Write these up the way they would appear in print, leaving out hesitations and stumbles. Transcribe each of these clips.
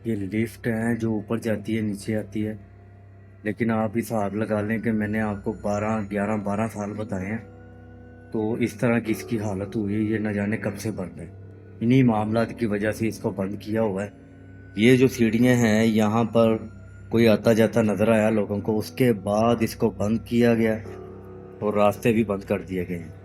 ये लिफ्ट है जो ऊपर जाती है नीचे आती है। लेकिन आप हिसाब लगा लें कि मैंने आपको 12 साल बताए हैं। तो इस तरह की इसकी हालत हुई है, ये न जाने कब से बंद है। इन्हीं मामलात की वजह से इसको बंद किया हुआ है। ये जो सीढ़ियाँ हैं यहाँ पर कोई आता जाता नजर आया लोगों को, उसके बाद इसको बंद किया गया और रास्ते भी बंद कर दिए गए हैं।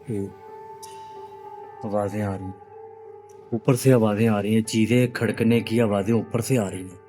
ये आवाज़ें आ रही हैं, ऊपर से आवाज़ें आ रही हैं, चीज़ें खड़कने की आवाज़ें ऊपर से आ रही हैं।